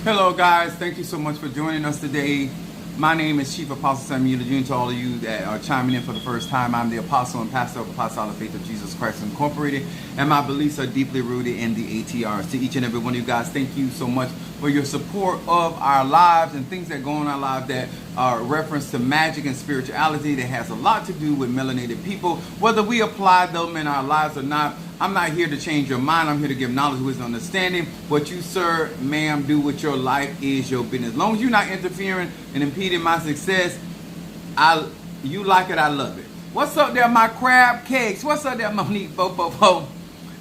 Hello, guys. Thank you so much for joining us today. My name is Chief Apostle Samuel Jr. To all of you that are chiming in for the first time, I'm the apostle and pastor of Apostolic Faith of Jesus Christ Incorporated, and my beliefs are deeply rooted in the ATRs. To each and every one of you guys, thank you so much for your support of our lives and things that go on in our lives that are reference to magic and spirituality that has a lot to do with melanated people. Whether we apply them in our lives or not, I'm not here to change your mind. I'm here to give knowledge, wisdom, understanding. What you, sir, ma'am, do with your life is your business. As long as you're not interfering and impeding my success, you like it, I love it. What's up there, my crab cakes? What's up there, Monique Bo?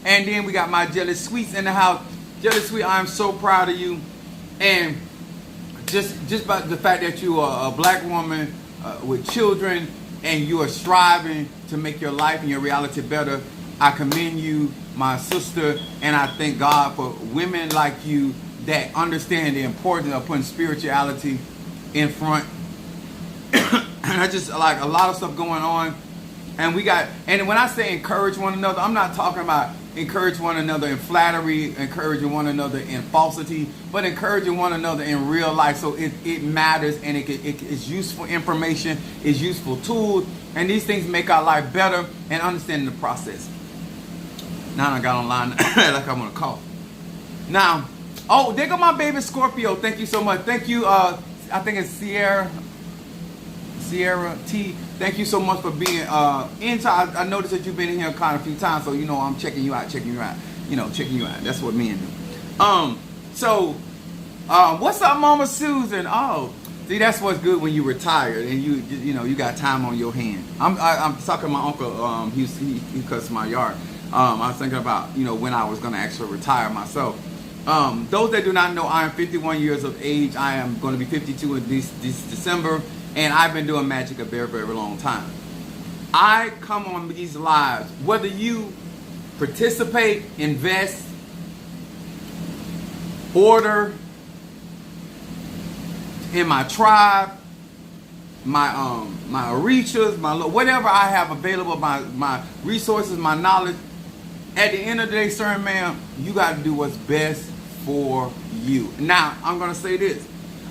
And then we got my Jelly Sweets in the house. Jelly Sweet, I'm so proud of you. And just by the fact that you are a black woman with children and you are striving to make your life and your reality better, I commend you, my sister, and I thank God for women like you that understand the importance of putting spirituality in front. And I just like a lot of stuff going on. And when I say encourage one another, I'm not talking about encourage one another in flattery, encouraging one another in falsity, but encouraging one another in real life. So it matters, and it's useful information, it's useful tools, and these things make our life better and understanding the process. Now I got online like I'm gonna cough. Now, oh, there go my baby Scorpio. Thank you so much. Thank you. I think it's Sierra T. Thank you so much for being into. I noticed that you've been in here kind of a few times, so you know I'm checking you out. Checking you out. That's what men do. What's up, Mama Susan? Oh, see, that's what's good when you retired and you got time on your hand. I'm talking to my uncle. He cuts my yard. I was thinking about when I was going to actually retire myself. Those that do not know, I am 51 years of age. I am going to be 52 in this December, and I've been doing magic a very, very long time. I come on these lives, whether you participate, invest, order in my tribe, my orishas, whatever I have available, my resources, my knowledge. At the end of the day, sir and ma'am, you got to do what's best for you. Now, I'm going to say this.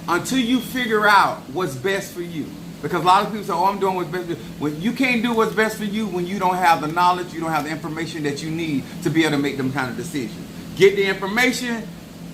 Until you figure out what's best for you, because a lot of people say, oh, I'm doing what's best for you. When you can't do what's best for you when you don't have the knowledge, you don't have the information that you need to be able to make them kind of decisions. Get the information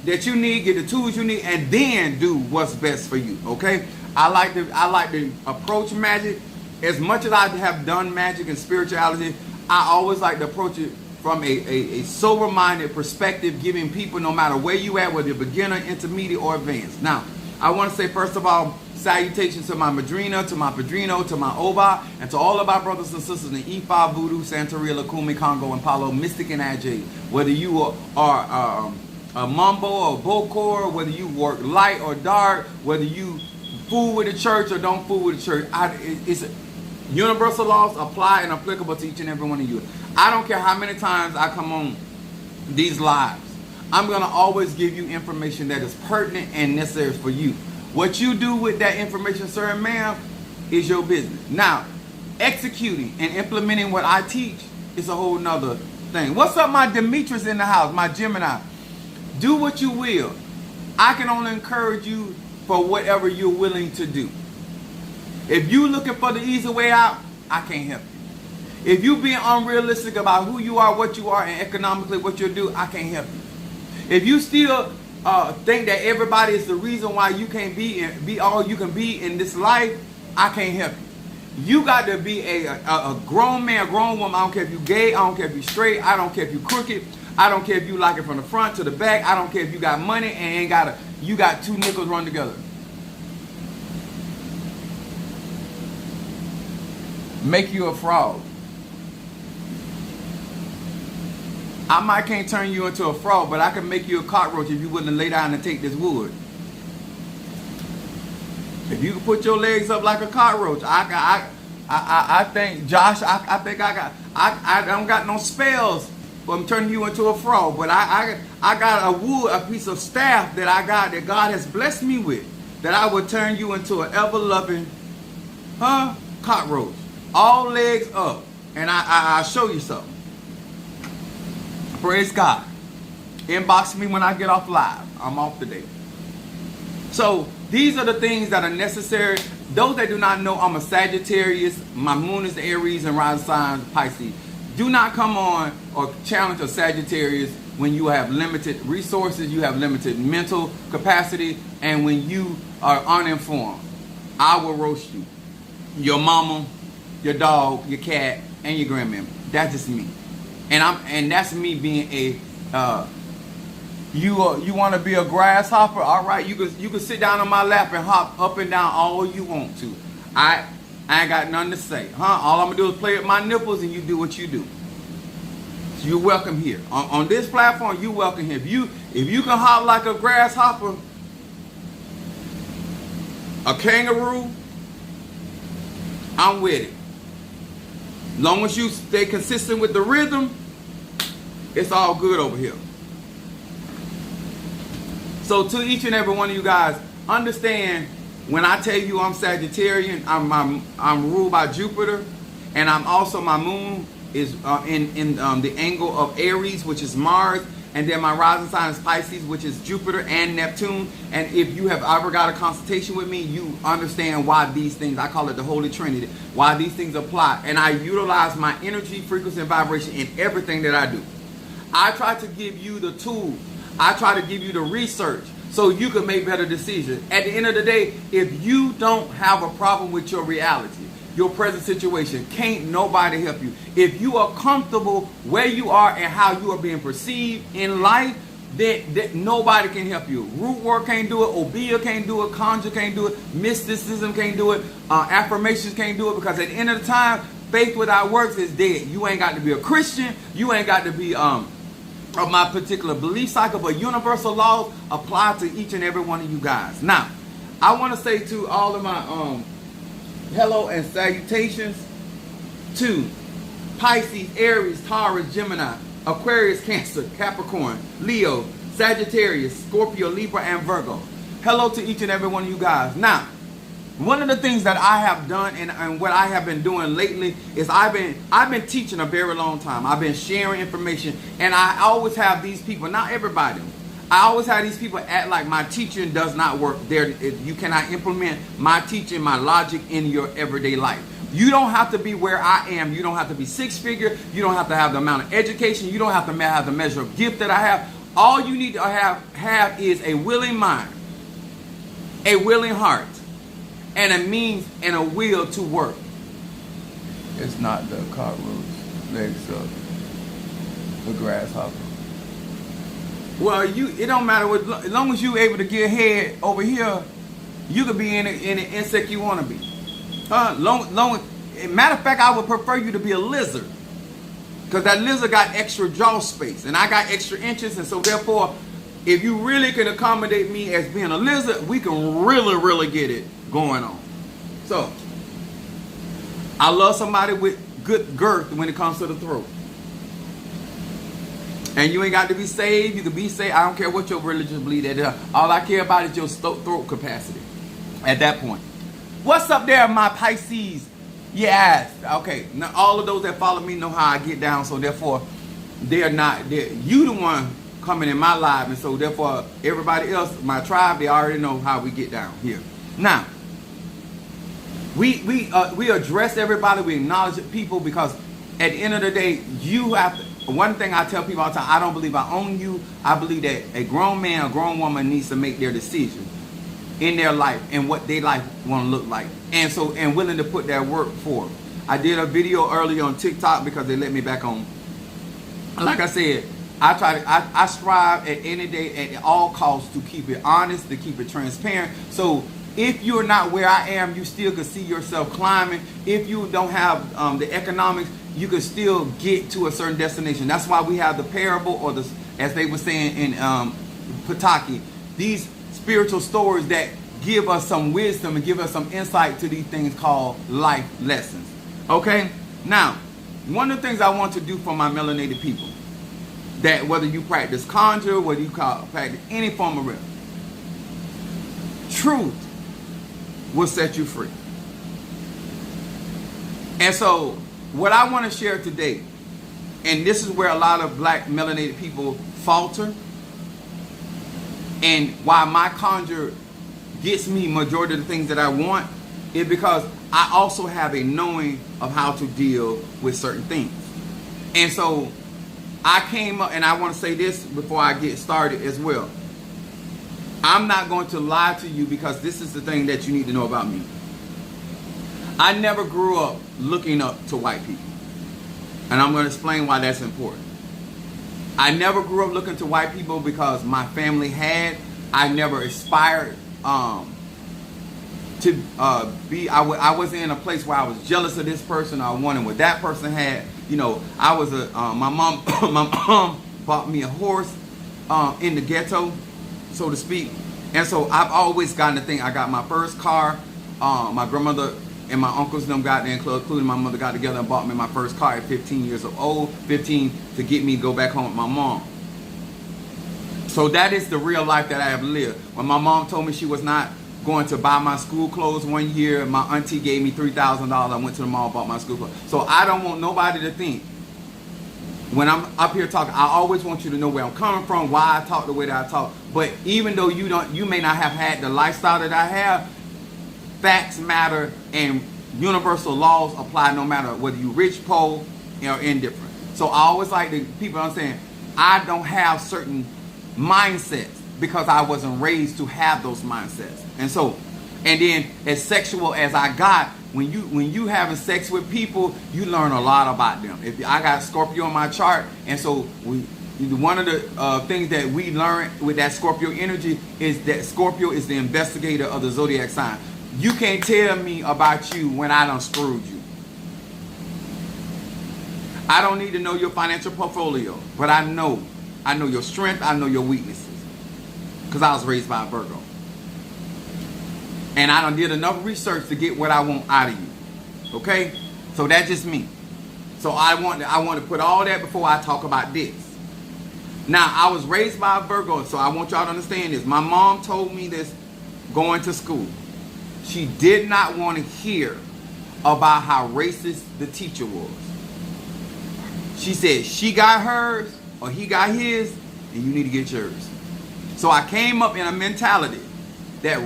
that you need, get the tools you need, and then do what's best for you, okay? I like to approach magic. As much as I have done magic and spirituality, I always like to approach it from a sober-minded perspective, giving people, no matter where you at, whether you're beginner, intermediate, or advanced. Now, I want to say, first of all, salutations to my Madrina, to my Padrino, to my Oba, and to all of our brothers and sisters in Ifa, Voodoo, Santeria, Lakumi, Congo, and Palo, Mystic, and Ajay. Whether you are a Mambo or Bokor, whether you work light or dark, whether you fool with the church or don't fool with the church, it's universal laws apply and applicable to each and every one of you. I don't care how many times I come on these lives. I'm going to always give you information that is pertinent and necessary for you. What you do with that information, sir and ma'am, is your business. Now, executing and implementing what I teach is a whole nother thing. What's up, my Demetrius in the house, my Gemini? Do what you will. I can only encourage you for whatever you're willing to do. If you're looking for the easy way out, I can't help you. If you're being unrealistic about who you are, what you are, and economically what you'll do, I can't help you. If you still think that everybody is the reason why you can't be all you can be in this life, I can't help you. You got to be a grown man, a grown woman. I don't care if you're gay. I don't care if you're straight. I don't care if you're crooked. I don't care if you like it from the front to the back. I don't care if you got money and you got two nickels run together. Make you a fraud. I can't turn you into a fraud, but I can make you a cockroach if you wouldn't lay down and take this wood. If you can put your legs up like a cockroach, I think, Josh, I don't got no spells for turning you into a fraud, but I got a piece of staff that that God has blessed me with, that I will turn you into an ever-loving, cockroach. All legs up, and I'll show you something. Praise God. Inbox me when I get off live. I'm off today. So these are the things that are necessary. Those that do not know, I'm a Sagittarius. My moon is Aries and rising sign Pisces. Do not come on or challenge a Sagittarius when you have limited resources, you have limited mental capacity, and when you are uninformed. I will roast you. Your mama, your dog, your cat, and your grandmammy. That's just me. And that's me being a you want to be a grasshopper? All right, you can sit down on my lap and hop up and down all you want to. I ain't got nothing to say, huh? All I'm gonna do is play with my nipples, and you do what you do. So you're welcome here on this platform. You welcome here. If you can hop like a grasshopper, a kangaroo, I'm with it. Long as you stay consistent with the rhythm, it's all good over here. So to each and every one of you guys, understand when I tell you I'm Sagittarian, I'm ruled by Jupiter, and I'm also, my moon is in the angle of Aries, which is Mars, and then my rising sign is Pisces, which is Jupiter and Neptune. And if you have ever got a consultation with me, you understand why these things, I call it the Holy Trinity, why these things apply. And I utilize my energy, frequency, and vibration in everything that I do. I try to give you the tools. I try to give you the research so you can make better decisions. At the end of the day, if you don't have a problem with your reality, your present situation, can't nobody help you. If you are comfortable where you are and how you are being perceived in life, then nobody can help you. Root work can't do it, Obeah can't do it, conjure can't do it, mysticism can't do it, affirmations can't do it, because at the end of the time, faith without works is dead. You ain't got to be a Christian, you ain't got to be of my particular belief cycle, but universal laws apply to each and every one of you guys. Now, I want to say to all of my hello and salutations to Pisces, Aries, Taurus, Gemini, Aquarius, Cancer, Capricorn, Leo, Sagittarius, Scorpio, Libra, and Virgo. Hello to each and every one of you guys. Now, one of the things that I have done and what I have been doing lately is I've been teaching a very long time. I've been sharing information, and I always have these people, not everybody, I always have these people act like my teaching does not work. You cannot implement my teaching, my logic in your everyday life. You don't have to be where I am. You don't have to be six-figure. You don't have to have the amount of education. You don't have to have the measure of gift that I have. All you need to have is a willing mind, a willing heart, and a means and a will to work. It's not the cockroach legs of the grasshopper. Well, it don't matter what, as long as you able to get head over here, you could be in the insect you want to be. Matter of fact, I would prefer you to be a lizard, because that lizard got extra jaw space, and I got extra inches, and so therefore, if you really can accommodate me as being a lizard, we can really get it going on. So, I love somebody with good girth when it comes to the throat. And you ain't got to be saved. You can be saved. I don't care what your religious belief is. All I care about is your throat capacity at that point. What's up there, my Pisces? Yes. Okay. Now, all of those that follow me know how I get down. So, therefore, you the one coming in my life. And so, therefore, everybody else, my tribe, they already know how we get down here. Now, we address everybody. We acknowledge people, because at the end of the day, you have to. One thing I tell people all the time, I don't believe I own you. I believe that a grown man, a grown woman needs to make their decision in their life and what their life want to look like. And willing to put that work forth. I did a video earlier on TikTok because they let me back on. Like I said, I strive at any day at all costs to keep it honest, to keep it transparent. So if you're not where I am, you still can see yourself climbing. If you don't have the economics, you can still get to a certain destination. That's why we have the parable, or as they were saying in Pataki, these spiritual stories that give us some wisdom and give us some insight to these things called life lessons. Okay? Now, one of the things I want to do for my melanated people, that whether you practice conjure, whether you practice any form of rhythm, truth will set you free. And so, what I want to share today, and this is where a lot of black melanated people falter, and why my conjure gets me majority of the things that I want is because I also have a knowing of how to deal with certain things. And so I came up, and I want to say this before I get started as well. I'm not going to lie to you, because this is the thing that you need to know about me. I never grew up looking up to white people. And I'm going to explain why that's important. I never grew up looking to white people because my family had. I never aspired to be. I wasn't in a place where I was jealous of this person or wanting what that person had. You know, I was my mom bought me a horse in the ghetto, so to speak. And so I've always gotten the thing. I got my first car. My grandmother and my uncles and them got there, including my mother, got together and bought me my first car at 15 years old, 15, to get me to go back home with my mom. So that is the real life that I have lived. When my mom told me she was not going to buy my school clothes one year, my auntie gave me $3,000. I went to the mall, bought my school clothes. So I don't want nobody to think, when I'm up here talking, I always want you to know where I'm coming from, why I talk the way that I talk. But even though you may not have had the lifestyle that I have, facts matter, and universal laws apply no matter whether you rich, poor, or indifferent. So I always like the people understand, I don't have certain mindsets because I wasn't raised to have those mindsets. And so, and then as sexual as I got, when you having sex with people, you learn a lot about them. If I got Scorpio on my chart, and so one of the things that we learn with that Scorpio energy is that Scorpio is the investigator of the zodiac sign. You can't tell me about you when I done screwed you. I don't need to know your financial portfolio, but I know your strength, I know your weaknesses, because I was raised by a Virgo. And I done did enough research to get what I want out of you. Okay? So that's just me. So I want to put all that before I talk about this. Now, I was raised by a Virgo, so I want y'all to understand this. My mom told me this going to school. She did not want to hear about how racist the teacher was. She said she got hers or he got his, and you need to get yours. So I came up in a mentality that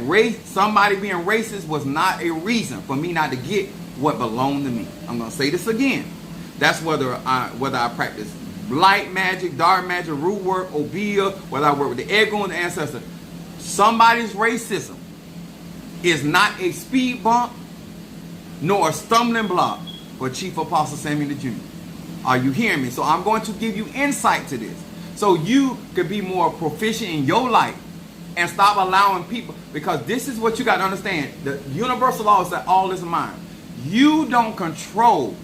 somebody being racist was not a reason for me not to get what belonged to me. I'm going to say this again. That's whether I practice light magic, dark magic, root work, obeah, whether I work with the ego and the ancestor. Somebody's racism is not a speed bump nor a stumbling block for Chief Apostle Samuel the Jr. Are you hearing me? So I'm going to give you insight to this, so you could be more proficient in your life and stop allowing people, because this is what you got to understand. The universal law is that all is mine. You don't control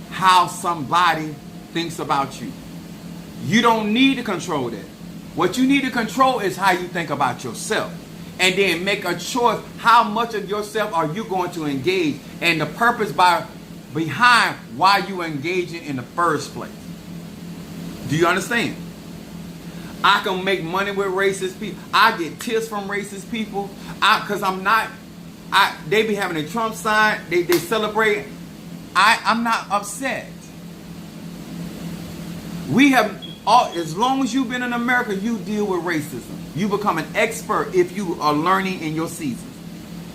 how somebody thinks about you. You don't need to control that. What you need to control is how you think about yourself. And then make a choice, how much of yourself are you going to engage, and the purpose behind why you engaging in the first place. Do you understand? I can make money with racist people. I get tips from racist people. Because they be having a Trump sign. They celebrate. I'm not upset. As long as you've been in America, you deal with racism. You become an expert if you are learning in your seasons.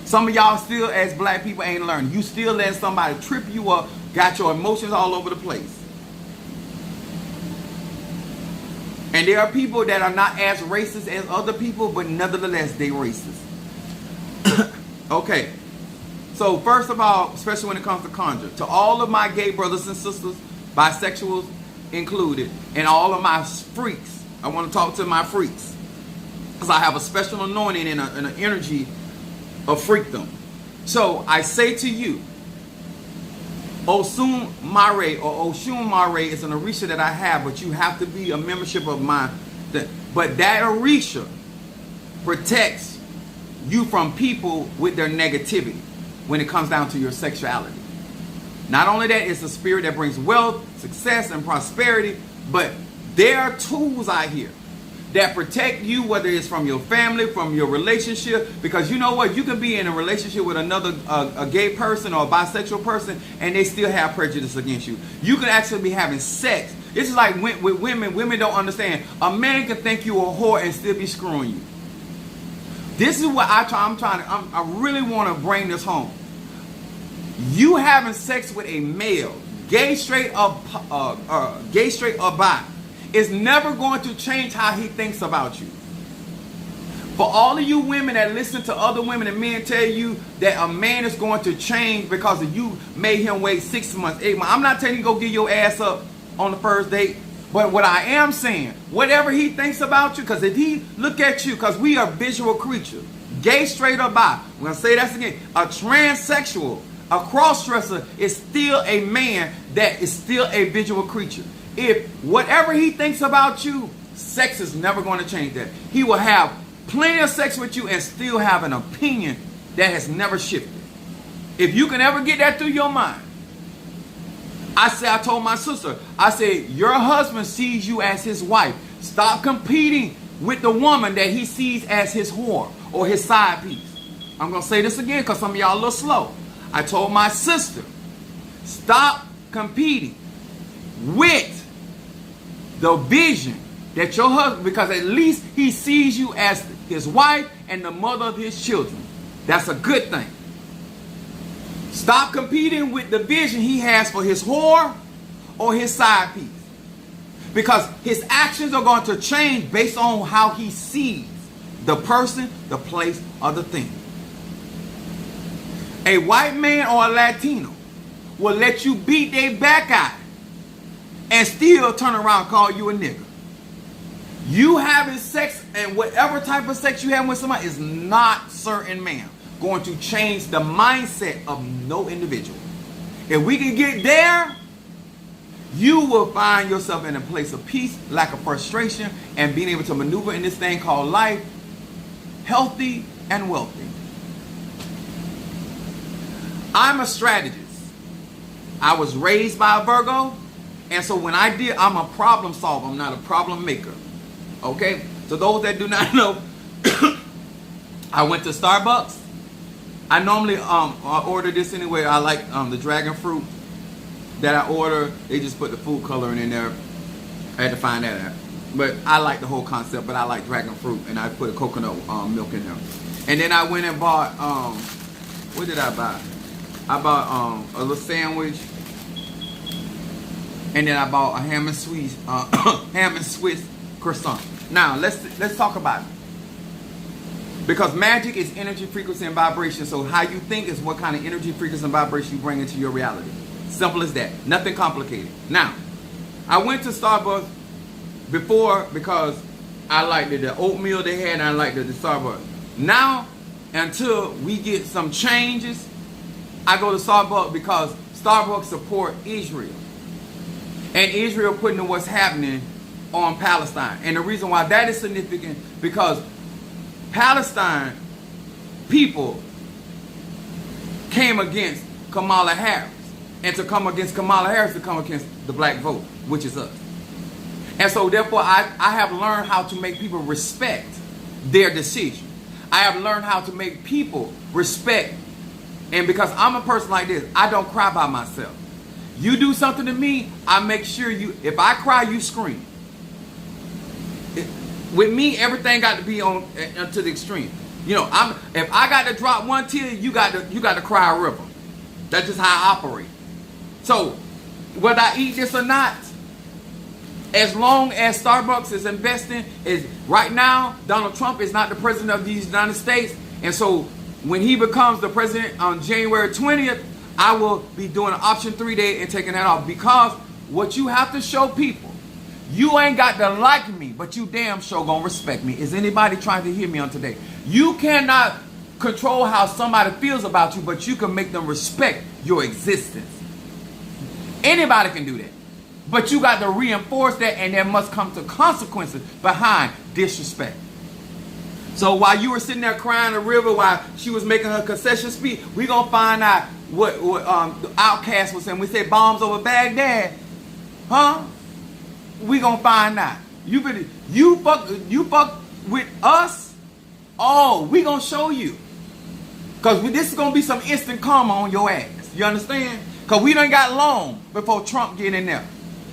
Some of y'all still, as black people, ain't learning. You still let somebody trip you up, got your emotions all over the place. And there are people that are not as racist as other people, but nevertheless, they racist. Okay. So first of all, especially when it comes to conjure, to all of my gay brothers and sisters, bisexuals included, and all of my freaks, I want to talk to my freaks, because I have a special anointing and an energy of freakdom. So I say to you, Osun Mare or Oshun Mare is an Orisha that I have, but you have to be a membership of mine. But that Orisha protects you from people with their negativity when it comes down to your sexuality. Not only that, it's a spirit that brings wealth, success, and prosperity, but there are tools out here that protect you, whether it's from your family, from your relationship, because you know what? You can be in a relationship with another a gay person or a bisexual person, and they still have prejudice against you. You could actually be having sex. It's like with women. Women don't understand. A man can think you a whore and still be screwing you. This is what I really want to bring this home. You having sex with a male, gay, straight, or bi, is never going to change how he thinks about you. For all of you women that listen to other women and men tell you that a man is going to change because of you made him wait 6 months, 8 months. I'm not telling you to go get your ass up on the first date. But what I am saying, whatever he thinks about you, because if he look at you, because we are visual creatures, gay, straight, or bi, I'm going to say that again, a transsexual, a cross-dresser is still a man that is still a visual creature. If whatever he thinks about you, sex is never going to change that. He will have plenty of sex with you and still have an opinion that has never shifted. If you can ever get that through your mind, I told my sister, I said, your husband sees you as his wife. Stop competing with the woman that he sees as his whore or his side piece. I'm going to say this again because some of y'all a little slow. I told my sister, stop competing with the vision that your husband, because at least he sees you as his wife and the mother of his children. That's a good thing. Stop competing with the vision he has for his whore or his side piece. Because his actions are going to change based on how he sees the person, the place, or the thing. A white man or a Latino will let you beat their back out and still turn around and call you a nigga. You having sex and whatever type of sex you have with somebody is not, certain man, going to change the mindset of no individual. If we can get there, you will find yourself in a place of peace, lack of frustration, and being able to maneuver in this thing called life, healthy and wealthy. I'm a strategist. I was raised by a Virgo, and so when I'm a problem solver, I'm not a problem maker. Okay? So those that do not know, I went to Starbucks. I normally order this anyway. I like the dragon fruit that I order. They just put the food coloring in there. I had to find that out. But I like the whole concept, but I like dragon fruit, and I put coconut milk in there. And then I went and bought, what did I buy? I bought a little sandwich, and then I bought a ham and Swiss croissant. Now let's talk about it. Because magic is energy, frequency, and vibration. So how you think is what kind of energy, frequency, and vibration you bring into your reality. Simple as that. Nothing complicated. Now, I went to Starbucks before because I liked the oatmeal they had and I liked the Starbucks. Now, until we get some changes, I go to Starbucks because Starbucks support Israel. And Israel putting in what's happening on Palestine. And the reason why that is significant, because Palestine people came against Kamala Harris. And to come against Kamala Harris, to come against the black vote, which is us. And so therefore, I have learned how to make people respect their decision. I have learned how to make people respect. And because I'm a person like this, I don't cry by myself. You do something to me, I make sure if I cry, you scream. With me, everything got to be on to the extreme. You know, if I got to drop one tear, you got to cry a river. That's just how I operate. So, whether I eat this or not, as long as Starbucks is investing, right now, Donald Trump is not the president of the United States. And so, when he becomes the president on January 20th, I will be doing an option 3-day and taking that off. Because what you have to show people, you ain't got to like me, but you damn sure gonna respect me. Is anybody trying to hear me on today? You cannot control how somebody feels about you, but you can make them respect your existence. Anybody can do that. But you got to reinforce that, and there must come to consequences behind disrespect. So while you were sitting there crying a river while she was making her concession speech, we gonna find out what Outkast was saying. We said bombs over Baghdad. Huh? We gonna find out. You fuck with us. Oh, we gonna show you. Cause this is gonna be some instant karma on your ass. You understand? Cause we done got long before Trump get in there.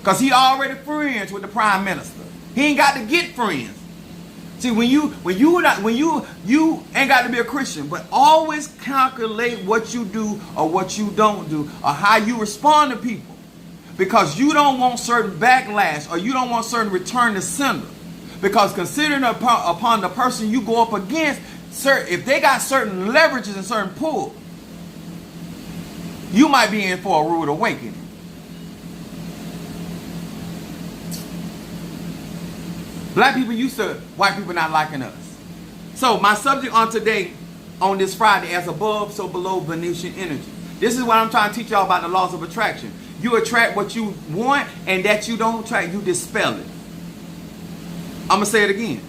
Cause he already friends with the prime minister. He ain't got to get friends. See, when you ain't got to be a Christian, but always calculate what you do or what you don't do or how you respond to people, because you don't want certain backlash or you don't want certain return to sender. Because considering upon the person you go up against, if they got certain leverages and certain pull, you might be in for a rude awakening. Black people used to white people not liking us. So my subject on today, on this Friday, as above, so below Venusian energy. This is what I'm trying to teach y'all about the laws of attraction. You attract what you want, and that you don't attract, you dispel it. I'm going to say it again.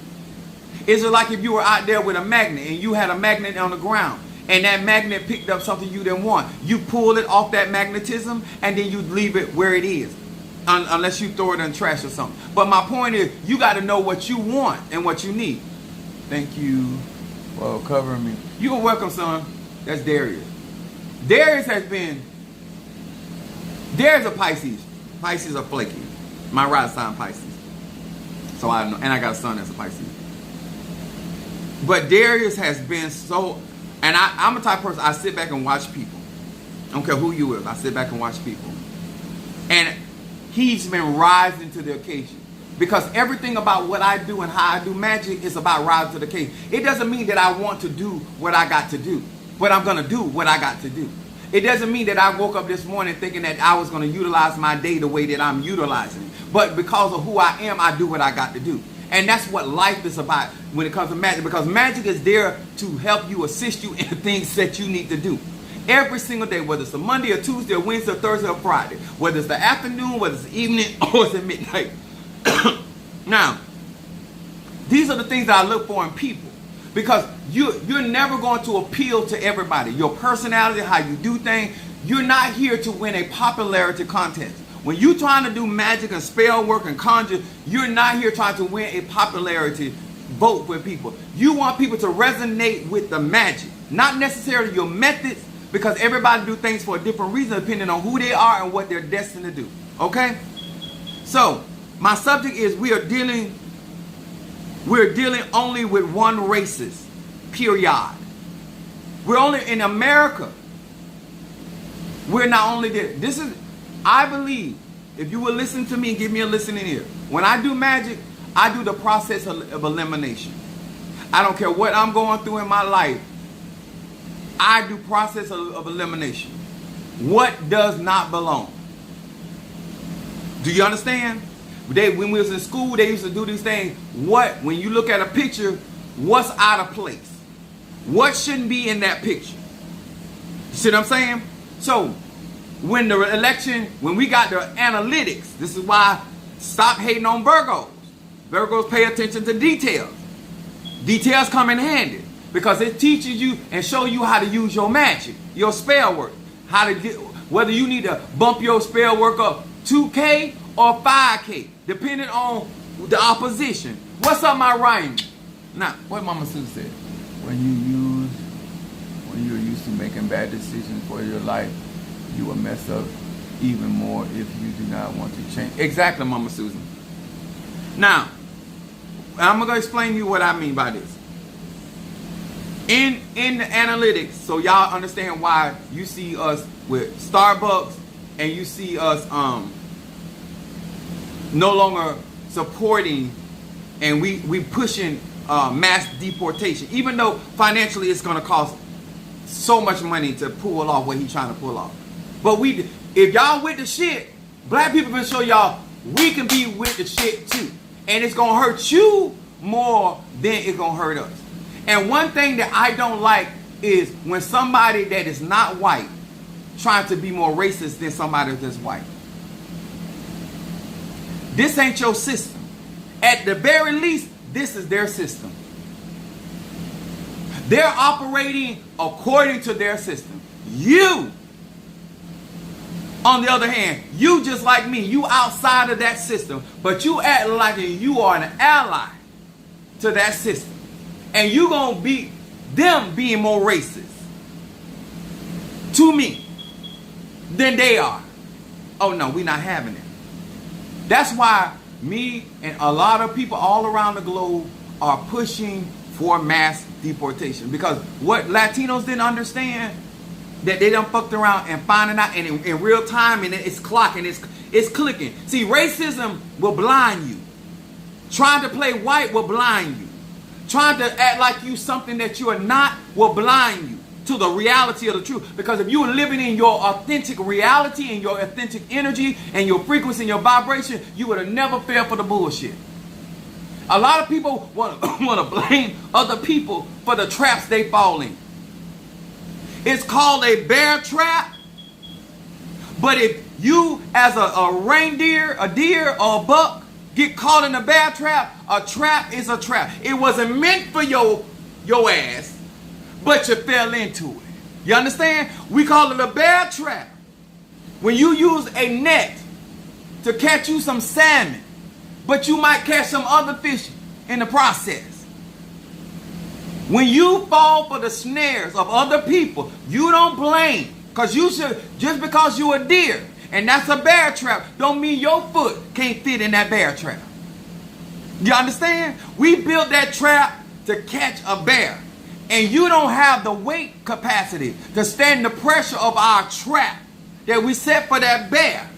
It's just like if you were out there with a magnet, and you had a magnet on the ground, and that magnet picked up something you didn't want. You pull it off that magnetism, and then you leave it where it is. Unless you throw it in the trash or something. But my point is, you got to know what you want and what you need. Thank you for covering me. You're welcome, son. That's Darius. Darius a Pisces. Pisces are flaky. My right sign Pisces. So I know, and I got a son that's a Pisces. But Darius has been so, and I'm a type of person, I sit back and watch people. I don't care who you is. I sit back and watch people. And he's been rising to the occasion. Because everything about what I do and how I do magic is about rising to the occasion. It doesn't mean that I want to do what I got to do. But I'm going to do what I got to do. It doesn't mean that I woke up this morning thinking that I was going to utilize my day the way that I'm utilizing it. But because of who I am, I do what I got to do. And that's what life is about when it comes to magic. Because magic is there to help you, assist you in the things that you need to do. Every single day, whether it's a Monday or Tuesday or Wednesday or Thursday or Friday. Whether it's the afternoon, whether it's the evening, or it's at midnight. Now, these are the things that I look for in people. Because you're never going to appeal to everybody. Your personality, how you do things. You're not here to win a popularity contest. When you're trying to do magic and spell work and conjure, you're not here trying to win a popularity vote with people. You want people to resonate with the magic. Not necessarily your methods, because everybody do things for a different reason depending on who they are and what they're destined to do. Okay? So, my subject is we're dealing only with one races. Period. We're only in America. We're not only there. This is, I believe, if you will listen to me and give me a listening ear. When I do magic, I do the process of elimination. I don't care what I'm going through in my life. I do process of elimination. What does not belong? Do you understand? When we was in school, they used to do these things. When you look at a picture, what's out of place? What shouldn't be in that picture? You see what I'm saying? So, when we got the analytics, this is why stop hating on Virgos. Virgos pay attention to details. Details come in handy because it teaches you and show you how to use your magic, your spell work, whether you need to bump your spell work up 2K or 5K, depending on the opposition. What's up, my rhyme? Now, what Mama Sue said. When you're used to making bad decisions for your life, you will mess up even more if you do not want to change. Exactly, Mama Susan. Now, I'm going to explain to you what I mean by this. In the analytics, so y'all understand why you see us with Starbucks and you see us no longer supporting and we pushing mass deportation, even though financially it's going to cost so much money to pull off what he's trying to pull off. But if y'all with the shit, black people can show y'all we can be with the shit too. And it's going to hurt you more than it's going to hurt us. And one thing that I don't like is when somebody that is not white trying to be more racist than somebody that's white. This ain't your system. At the very least, this is their system. They're operating according to their system. You, on the other hand, you just like me, you outside of that system, but you act like you are an ally to that system. And you gonna beat them being more racist to me than they are. Oh no, we're not having it. That's why me and a lot of people all around the globe are pushing for mass deportation. Because what Latinos didn't understand, that they done fucked around and finding out, and in real time, and it's clocking, it's clicking. See, racism will blind you. Trying to play white will blind you. Trying to act like you something that you are not will blind you to the reality of the truth. Because if you were living in your authentic reality and your authentic energy and your frequency and your vibration, you would have never fell for the bullshit. A lot of people want to blame other people for the traps they fall in. It's called a bear trap. But if you, as a reindeer, a deer, or a buck, get caught in a bear trap, a trap is a trap. It wasn't meant for your ass, but you fell into it. You understand? We call it a bear trap. When you use a net to catch you some salmon, but you might catch some other fish in the process. When you fall for the snares of other people, you don't blame. Because you should, just because you're a deer, and that's a bear trap, don't mean your foot can't fit in that bear trap. You understand? We built that trap to catch a bear. And you don't have the weight capacity to stand the pressure of our trap that we set for that bear.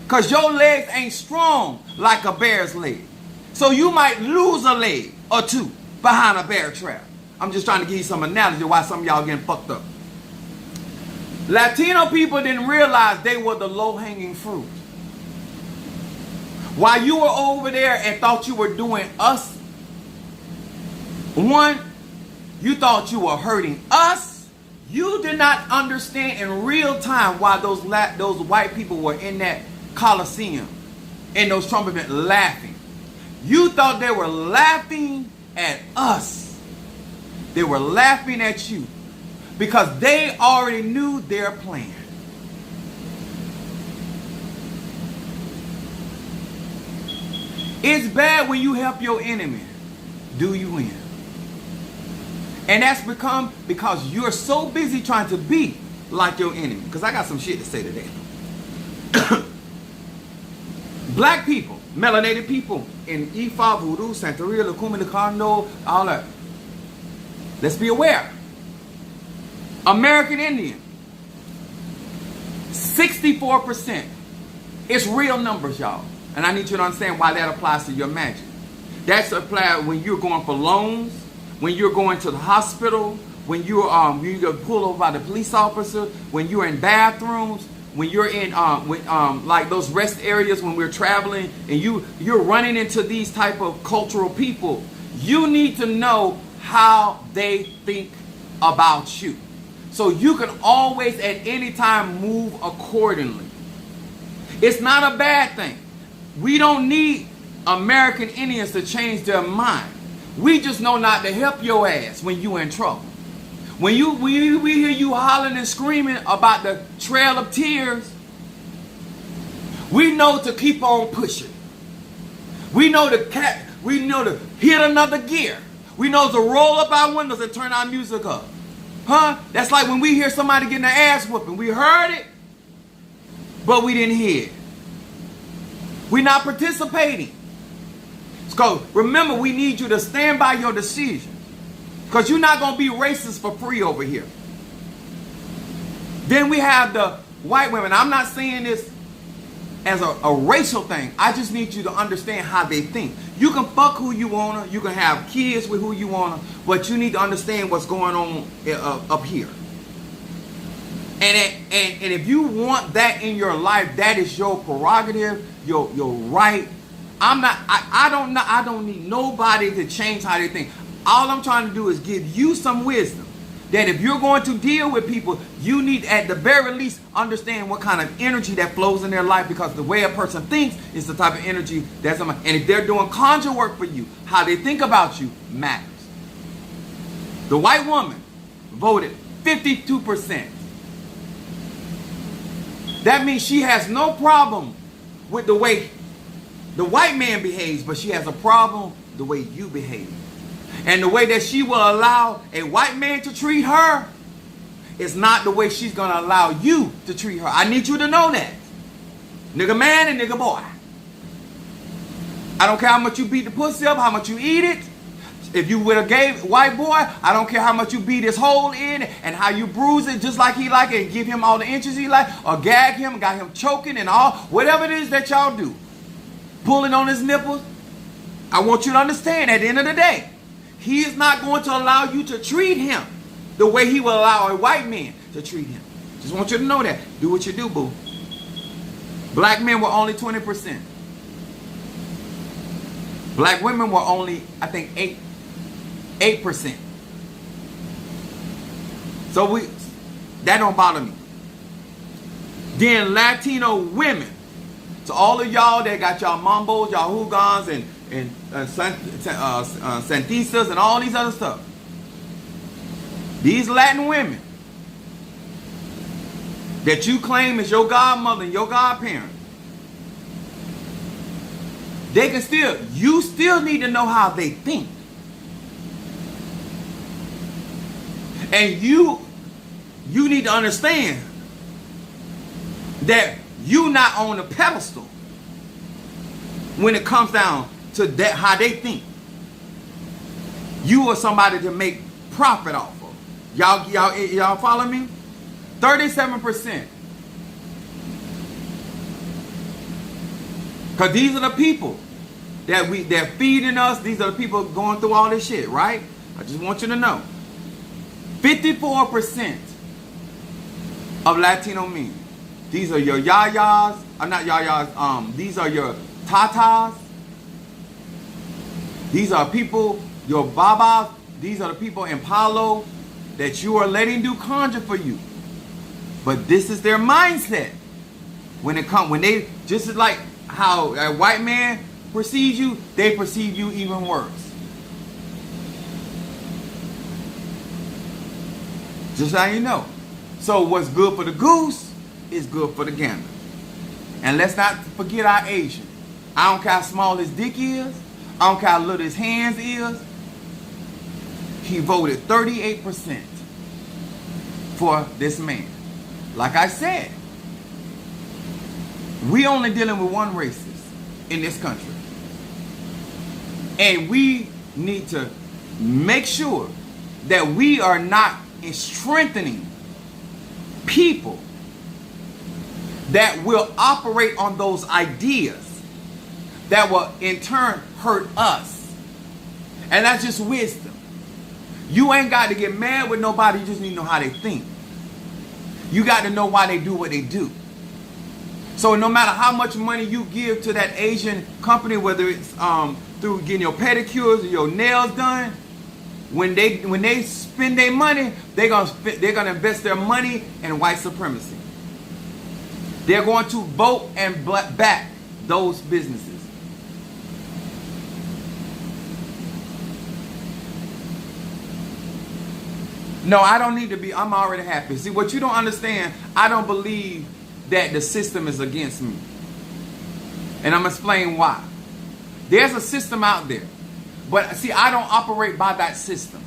Because your legs ain't strong like a bear's leg. So you might lose a leg or two behind a bear trap. I'm just trying to give you some analogy why some of y'all getting fucked up. Latino people didn't realize they were the low-hanging fruit. While you were over there and thought you were doing us, one, you thought you were hurting us. You did not understand in real time why those white people were in that Coliseum, in those Trump events, laughing. You thought they were laughing at us. They were laughing at you because they already knew their plan. It's bad when you help your enemy do you in. And that's become because you're so busy trying to be like your enemy. Because I got some shit to say today. Black people, melanated people in Ifa, Voodoo, Santeria, Lukumi, Lucano, all that. Let's be aware. American Indian, 64%. It's real numbers, y'all. And I need you to understand why that applies to your magic. That's applied when you're going for loans, when you're going to the hospital, when you get pulled over by the police officer, when you're in bathrooms, when you're in like those rest areas when we're traveling, and you're running into these type of cultural people. You need to know how they think about you, so you can always at any time move accordingly. It's not a bad thing. We don't need American Indians to change their mind. We just know not to help your ass when you're in trouble. When we hear you hollering and screaming about the Trail of Tears, we know to keep on pushing. We know to hit another gear. We know to roll up our windows and turn our music up. Huh? That's like when we hear somebody getting their ass whooping. We heard it, but we didn't hear it. We're not participating. So remember, we need you to stand by your decisions. Because you're not going to be racist for free over here. Then we have the white women. I'm not saying this as a racial thing. I just need you to understand how they think. You can fuck who you want to. You can have kids with who you want to. But you need to understand what's going on up here. And if you want that in your life, that is your prerogative, your right. I don't need nobody to change how they think. All I'm trying to do is give you some wisdom that if you're going to deal with people, you need at the very least understand what kind of energy that flows in their life, because the way a person thinks is the type of energy that's and if they're doing conjure work for you, how they think about you matters. The white woman voted 52%. That means she has no problem with the way the white man behaves, but she has a problem the way you behave. And the way that she will allow a white man to treat her is not the way she's going to allow you to treat her. I need you to know that. Nigga man and nigga boy. I don't care how much you beat the pussy up, how much you eat it. If you would have gave white boy, I don't care how much you beat his hole in and how you bruise it just like he like it and give him all the inches he like, or gag him, got him choking and all, whatever it is that y'all do, pulling on his nipples. I want you to understand, at the end of the day, he is not going to allow you to treat him the way he will allow a white man to treat him. Just want you to know that. Do what you do, boo. Black men were only 20%. Black women were only, I think, 8%. So that don't bother me. Then Latino women. So all of y'all that got y'all mambos, y'all hugans, and santistas, and all these other stuff. These Latin women that you claim is your godmother and your godparent, they can still, you still need to know how they think. And you need to understand that you not on a pedestal when it comes down to that, how they think. You are somebody to make profit off of. Y'all follow me? 37%. Because these are the people that feeding us. These are the people going through all this shit, right? I just want you to know. 54% of Latino men. These are your yayas. Not yayas. These are your tatas. These are people, your babas. These are the people in Palo that you are letting do conjure for you. But this is their mindset. When they, just as like how a white man perceives you, they perceive you even worse. Just so you know. So what's good for the goose is good for the gander. And let's not forget our Asian. I don't care how small his dick is. I don't care how little his hands is. He voted 38% for this man. Like I said, we only dealing with one racist in this country. And we need to make sure that we are not strengthening people that will operate on those ideas that will in turn hurt us. And that's just wisdom. You ain't got to get mad with nobody. You just need to know how they think. You got to know why they do what they do. So no matter how much money you give to that Asian company, whether it's through getting your pedicures or your nails done, when they spend their money, they're gonna invest their money in white supremacy. They're going to vote and back those businesses. No, I don't need to be. I'm already happy. See, what you don't understand, I don't believe that the system is against me. And I'm going to explain why. There's a system out there. But see, I don't operate by that system.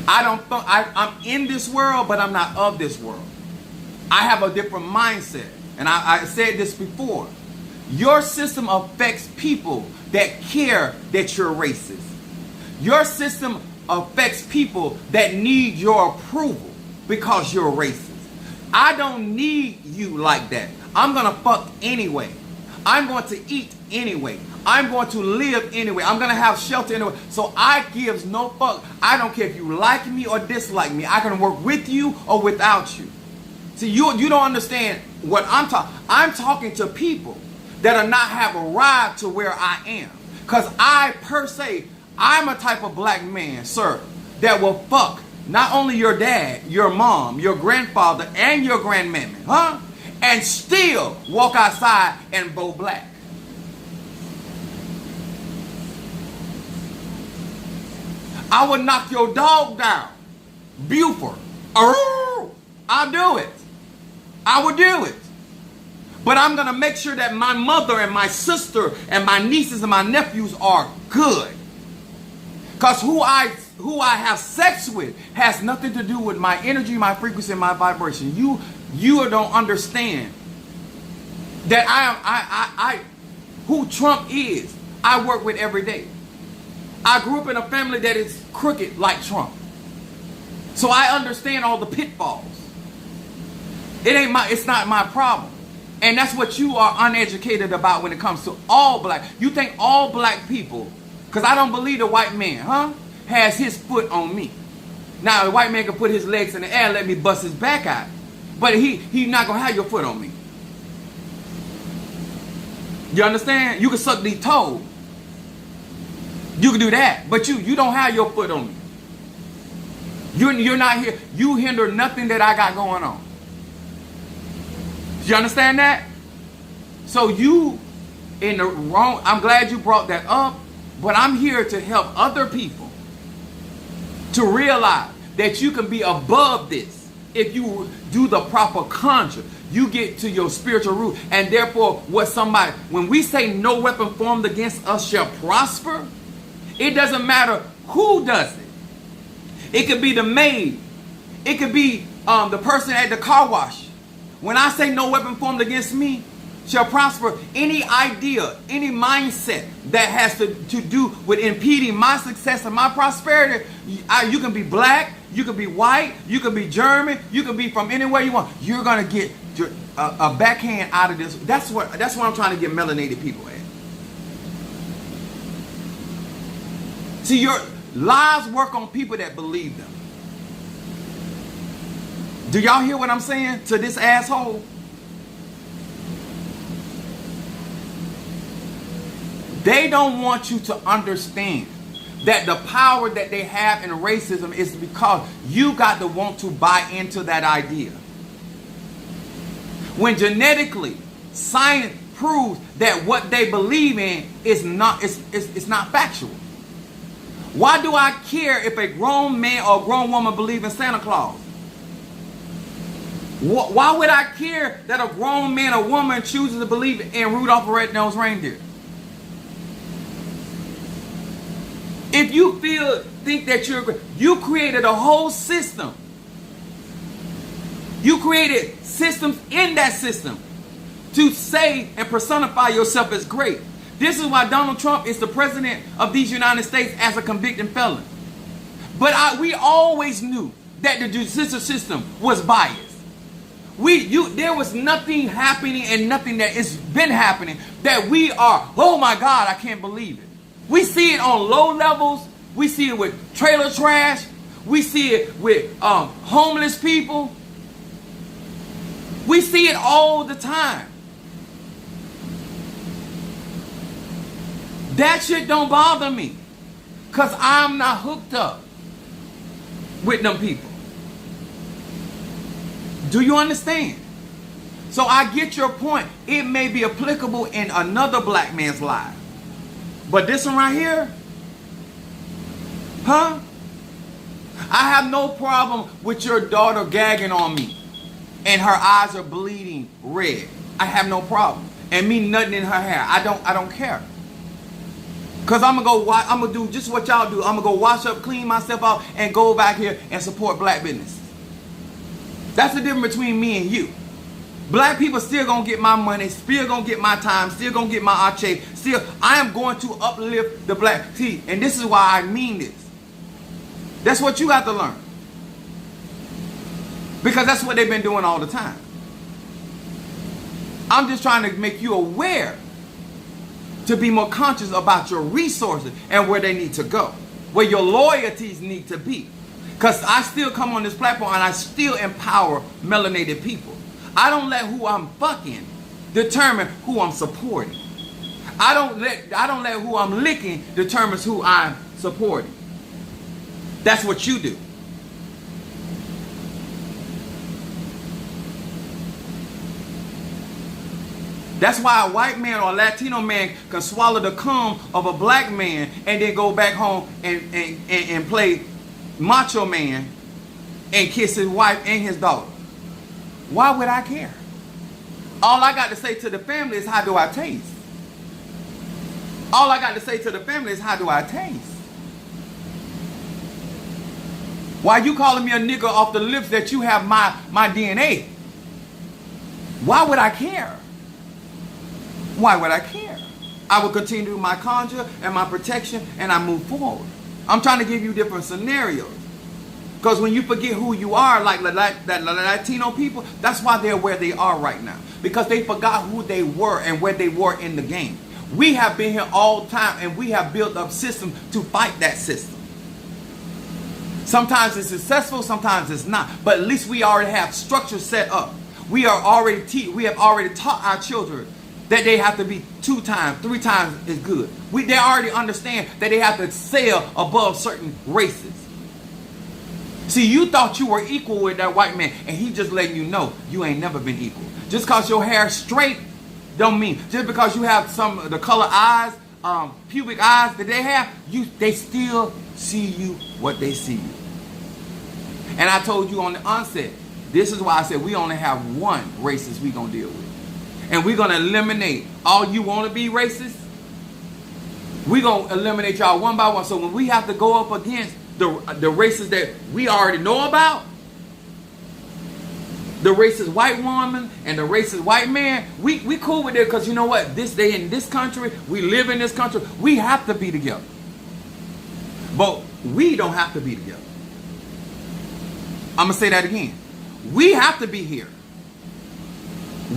I'm in this world, but I'm not of this world. I have a different mindset. And I said this before. Your system affects people that care that you're racist. Your system affects people that need your approval because you're racist. I don't need you like that. I'm going to fuck anyway. I'm going to eat anyway. I'm going to live anyway. I'm going to have shelter anyway. So I gives no fuck. I don't care if you like me or dislike me. I can work with you or without you. See, you don't understand what I'm talking. I'm talking to people that are not have arrived to where I am. Because I, per se, I'm a type of black man, sir, that will fuck not only your dad, your mom, your grandfather, and your grandmammy, huh? And still walk outside and vote black. I would knock your dog down. Buford. I'll do it. I would do it. But I'm going to make sure that my mother and my sister and my nieces and my nephews are good. Because who I have sex with has nothing to do with my energy, my frequency, and my vibration. You don't understand that who Trump is, I work with every day. I grew up in a family that is crooked like Trump. So I understand all the pitfalls. It's not my problem. And that's what you are uneducated about when it comes to all black. You think all black people, because I don't believe the white man, has his foot on me. Now, the white man can put his legs in the air and let me bust his back out. But he's not going to have your foot on me. You understand? You can suck these toes. You can do that. But you don't have your foot on me. You're not here. You hinder nothing that I got going on. You understand that? So you in the wrong. I'm glad you brought that up. But I'm here to help other people to realize that you can be above this. If you do the proper conjure, you get to your spiritual root. And therefore, when we say no weapon formed against us shall prosper, it doesn't matter who does it. It could be the maid. It could be the person at the car wash. When I say no weapon formed against me shall prosper, any idea, any mindset that has to do with impeding my success and my prosperity, you can be black, you can be white, you can be German, you can be from anywhere you want. You're going to get a backhand out of this. That's what I'm trying to get melanated people at. See, your lies work on people that believe them. Do y'all hear what I'm saying to this asshole? They don't want you to understand that the power that they have in racism is because you got to want to buy into that idea. When genetically, science proves that what they believe in is not factual. Why do I care if a grown man or grown woman believe in Santa Claus? Why would I care that a grown man or woman chooses to believe in Rudolph the Red-Nosed Reindeer? If you think that you created a whole system. You created systems in that system to say and personify yourself as great. This is why Donald Trump is the president of these United States as a convicted felon. But we always knew that the judicial system was biased. There was nothing happening and nothing that has been happening that we are, oh my God, I can't believe it. We see it on low levels. We see it with trailer trash. We see it with homeless people. We see it all the time. That shit don't bother me. Because I'm not hooked up with them people. Do you understand? So I get your point. It may be applicable in another black man's life. But this one right here, I have no problem with your daughter gagging on me and her eyes are bleeding red. I have no problem. And me nutting in her hair. I don't care. Because I'm gonna do just what y'all do. I'm gonna go wash up, clean myself out, and go back here and support black businesses. That's the difference between me and you. Black people still gonna get my money, still gonna get my time, still gonna get my ache. I am going to uplift the black tea. And this is why I mean this. That's what you got to learn. Because that's what they've been doing all the time. I'm just trying to make you aware to be more conscious about your resources and where they need to go, where your loyalties need to be. Because I still come on this platform and I still empower melanated people. I don't let who I'm fucking determine who I'm supporting. I don't let who I'm licking determines who I'm supporting. That's what you do. That's why a white man or a Latino man can swallow the cum of a black man and then go back home and play macho man and kiss his wife and his daughter. Why would I care? All I got to say to the family is, how do I taste? All I got to say to the family is, how do I taste? Why you calling me a nigga off the lips that you have my DNA? Why would I care? Why would I care? I will continue to do my conjure and my protection, and I move forward. I'm trying to give you different scenarios. Because when you forget who you are, like that Latino people, that's why they're where they are right now. Because they forgot who they were and where they were in the game. We have been here all the time, and we have built up systems to fight that system. Sometimes it's successful, sometimes it's not. But at least we already have structure set up. We have already taught our children that they have to be 2 times, 3 times as good. They already understand that they have to sail above certain races. See, you thought you were equal with that white man, and he just letting you know you ain't never been equal. Just because your hair is straight don't mean. Just because you have some of the color eyes, pubic eyes that they have, they still see you what they see you. And I told you on the onset, this is why I said we only have one racist we gonna deal with. And we're gonna eliminate all you wanna be racist. We're gonna eliminate y'all one by one. So when we have to go up against the races that we already know about, the racist white woman and the racist white man, we cool with it, because you know what? This day in this country, we live in this country, we have to be together. But we don't have to be together. I'm going to say that again. We have to be here.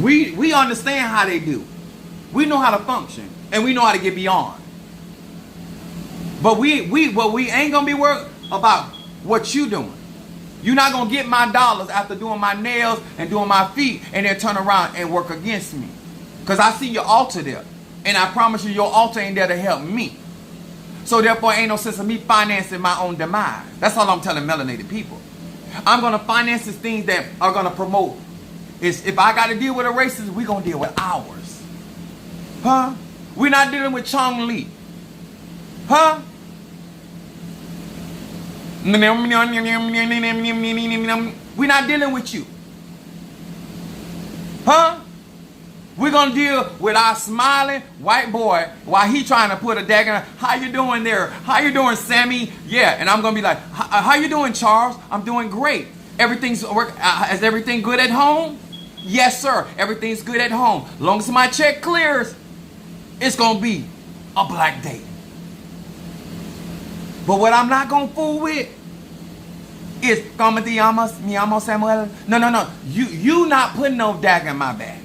We understand how they do. We know how to function, and we know how to get beyond. But we ain't going to be worried about what you doing. You're not going to get my dollars after doing my nails and doing my feet and then turn around and work against me. Because I see your altar there. And I promise you, your altar ain't there to help me. So therefore, ain't no sense of me financing my own demise. That's all I'm telling melanated people. I'm going to finance these things that are going to promote. If I got to deal with a racist, we're going to deal with ours. Huh? We're not dealing with Chong Li. Huh? We're not dealing with you. Huh? We're going to deal with our smiling white boy while he trying to put a dagger. How you doing there? How you doing, Sammy? Yeah, and I'm going to be like, how you doing, Charles? I'm doing great. Is everything good at home? Yes, sir. Everything's good at home. As long as my check clears, it's going to be a black day. But what I'm not going to fool with is, ¿Cómo te llamas? Me llamo Samuel. No. You not putting no dagger in my bag.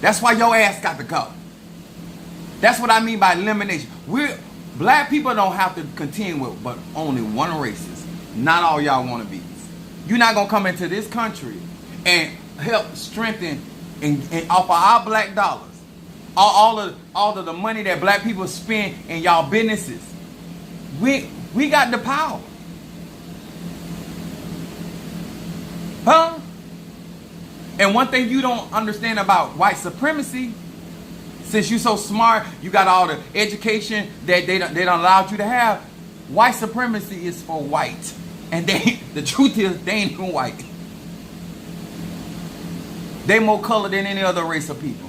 That's why your ass got to go. That's what I mean by elimination. Black people don't have to contend with but only one racist. Not all y'all want to be. You're not going to come into this country and help strengthen and offer our black dollars. All of the money that black people spend in y'all businesses. We got the power. Huh? And one thing you don't understand about white supremacy, since you're so smart, you got all the education that they don't allow you to have, white supremacy is for white. And the truth is, they ain't even white. They more colored than any other race of people.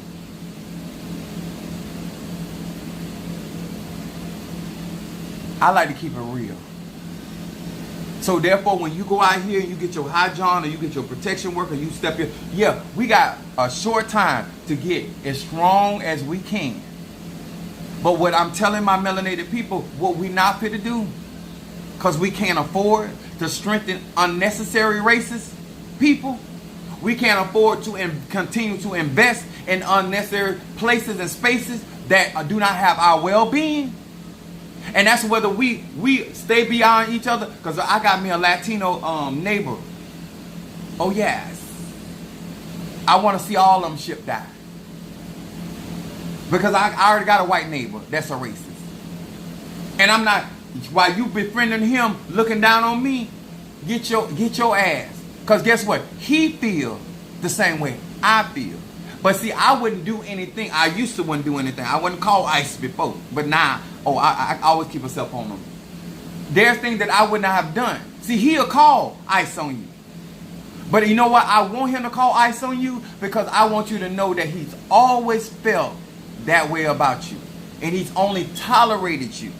I like to keep it real. So therefore, when you go out here and you get your high john or you get your protection work or you step in, yeah, we got a short time to get as strong as we can. But what I'm telling my melanated people, what we not fit to do, because we can't afford to strengthen unnecessary racist people. We can't afford to continue to invest in unnecessary places and spaces that do not have our well-being. And that's whether we stay beyond each other. Because I got me a Latino neighbor. Oh, yes. I want to see all of them ship die. Because I already got a white neighbor that's a racist. And I'm not, while you befriending him, looking down on me, get your ass. Because guess what? He feel the same way I feel. But see, I wouldn't do anything. I used to wouldn't do anything. I wouldn't call ICE before. But now, I always keep a cell phone on me. There's things that I would not have done. See, he'll call ICE on you. But you know what? I want him to call ICE on you because I want you to know that he's always felt that way about you. And he's only tolerated you.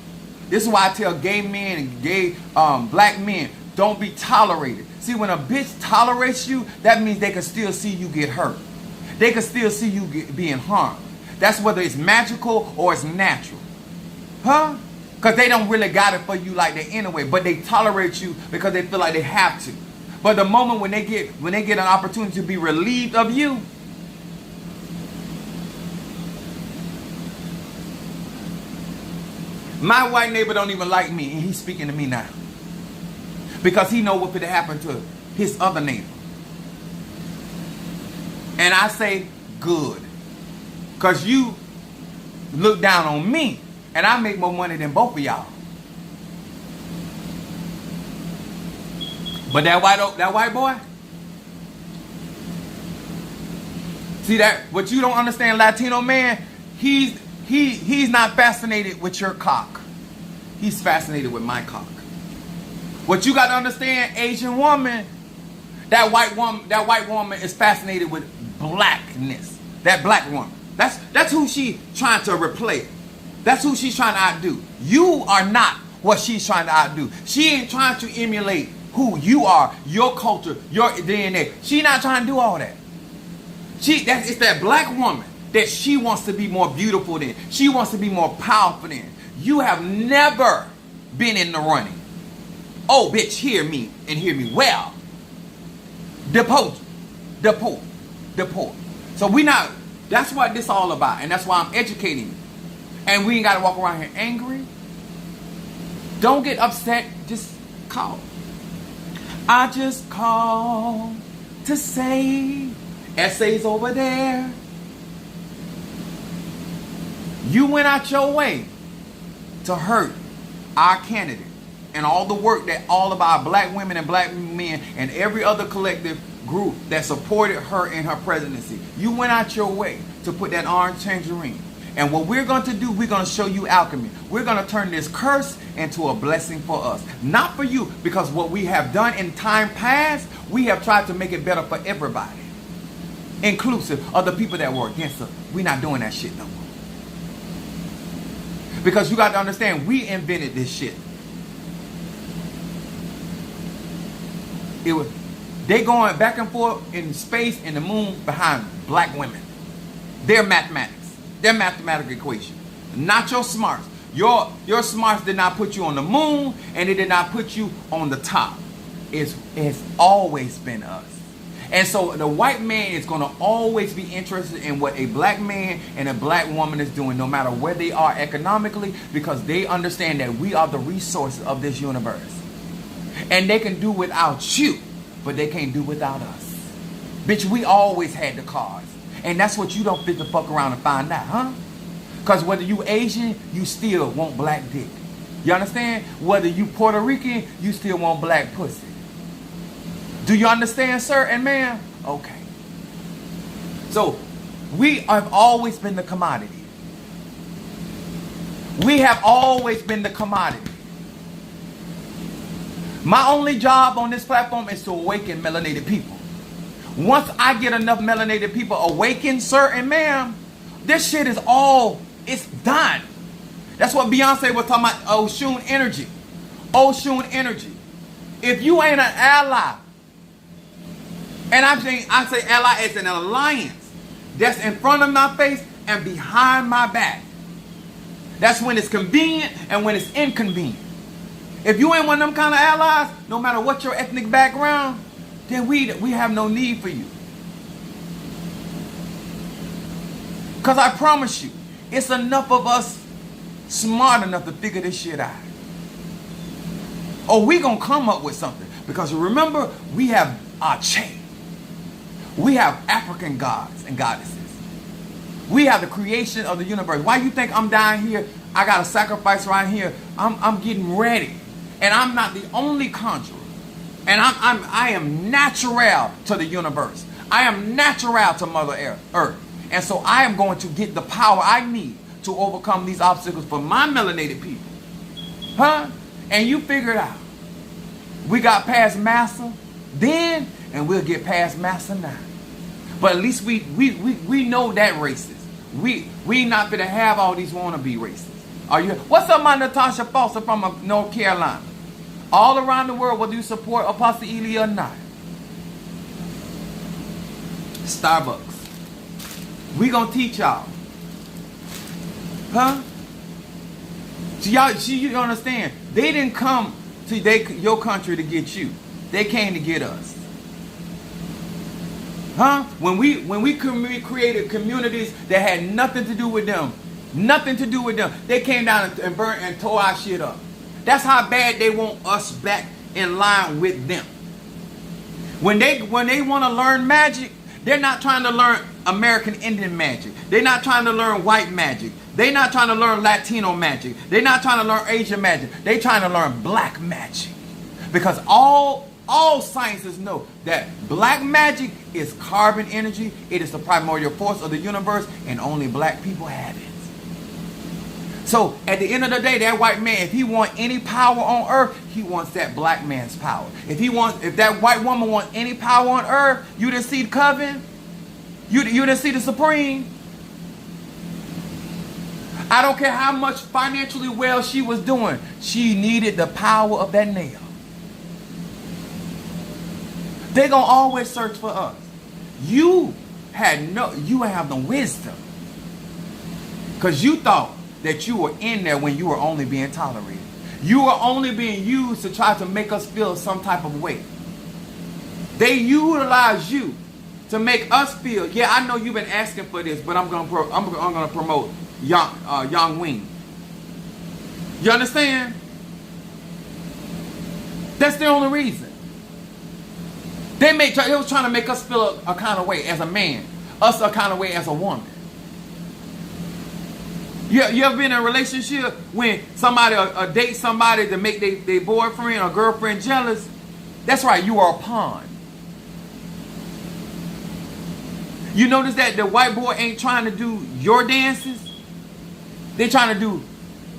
This is why I tell gay men and gay black men, don't be tolerated. See, when a bitch tolerates you, that means they can still see you get hurt. They can still see you being harmed. That's whether it's magical or it's natural. Huh? Because they don't really got it for you like that anyway. But they tolerate you because they feel like they have to. But the moment when they get an opportunity to be relieved of you, my white neighbor don't even like me, and he's speaking to me now. Because he know what could happen to his other neighbor. And I say, good. Because you look down on me, and I make more money than both of y'all. But that white boy, see that, what you don't understand, Latino man, he's not fascinated with your cock. He's fascinated with my cock. What you got to understand, Asian woman, that white woman is fascinated with blackness. That black woman. That's who she trying to replace. That's who she's trying to outdo. You are not what she's trying to outdo. She ain't trying to emulate who you are, your culture, your DNA. She not trying to do all that. It's that black woman that she wants to be more beautiful than. She wants to be more powerful than. You have never been in the running. Oh, bitch, hear me and hear me well. Deport. So that's what this all about. And that's why I'm educating you. And we ain't got to walk around here angry. Don't get upset. Just call. I just call to say, essays over there. You went out your way to hurt our candidate and all the work that all of our black women and black men and every other collective group that supported her in her presidency. You went out your way to put that orange tangerine. And what we're going to do, we're going to show you alchemy. We're going to turn this curse into a blessing for us. Not for you, because what we have done in time past, we have tried to make it better for everybody. Inclusive of the people that were against us. We're not doing that shit no more. Because you got to understand, we invented this shit. They going back and forth in space and the moon behind black women. They're mathematics. They're mathematical equation. Not your smarts. Your smarts did not put you on the moon, and it did not put you on the top. It's always been us. And so the white man is going to always be interested in what a black man and a black woman is doing, no matter where they are economically, because they understand that we are the resources of this universe. And they can do without you, but they can't do without us. Bitch, we always had the cards. And that's what you don't fit to fuck around and find out, huh? Because whether you Asian, you still want black dick. You understand? Whether you Puerto Rican, you still want black pussy. Do you understand, sir and ma'am? Okay. So, we have always been the commodity. We have always been the commodity. My only job on this platform is to awaken melanated people. Once I get enough melanated people awakened, sir and ma'am, this shit is it's done. That's what Beyonce was talking about, Oshun energy. Oshun energy. If you ain't an ally, and I say ally as an alliance that's in front of my face and behind my back. That's when it's convenient and when it's inconvenient. If you ain't one of them kind of allies, no matter what your ethnic background, then we have no need for you. Because I promise you, it's enough of us smart enough to figure this shit out. Or we gonna come up with something. Because remember, we have Ache. We have African gods and goddesses. We have the creation of the universe. Why you think I'm down here? I got a sacrifice right here. I'm getting ready. And I'm not the only conjurer. And I am natural to the universe. I am natural to Mother Earth. And so I am going to get the power I need to overcome these obstacles for my melanated people. Huh? And you figure it out. We got past Massa then, and we'll get past Massa now. But at least we know that racist. We not gonna have all these wannabe racists. Are you? What's up, my Natasha Foster from North Carolina? All around the world, whether you support Apostle Ely or not. Starbucks. We gonna teach y'all Huh? So y'all, you understand? They didn't come to your country to get you. They came to get us. Huh? When we created communities that had nothing to do with them, nothing to do with them, they came down and burnt and tore our shit up. That's how bad they want us back in line with them. When they want to learn magic, they're not trying to learn American Indian magic. They're not trying to learn white magic. They're not trying to learn Latino magic. They're not trying to learn Asian magic. They're trying to learn black magic. Because all sciences know that black magic is carbon energy. It is the primordial force of the universe, and only black people have it. So at the end of the day, that white man, if he wants any power on earth, he wants that black man's power. If that white woman wants any power on earth, you didn't see the Coven? You didn't see the Supreme? I don't care how much financially well she was doing. She needed the power of that nail. They're going to always search for us. You have no wisdom. Because you thought that you were in there when you were only being tolerated. You were only being used to try to make us feel some type of way. They utilize you to make us feel, yeah, I know you've been asking for this, but I'm gonna promote Yang Wing. You understand? That's the only reason. They was trying to make us feel a kind of way as a man, us a kind of way as a woman. You ever been in a relationship when somebody date somebody to make their boyfriend or girlfriend jealous? That's right, you are a pawn. You notice that the white boy ain't trying to do your dances? They're trying to do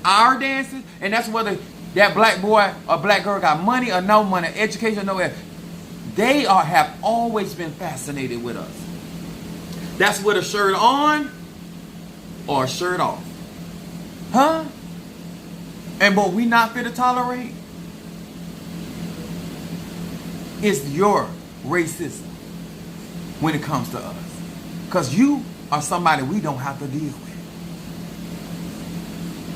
our dances, and that's whether that black boy or black girl got money or no money, education or no education. They have always been fascinated with us. That's with a shirt on or a shirt off. Huh? And what we not fit to tolerate is your racism when it comes to us. Because you are somebody we don't have to deal with.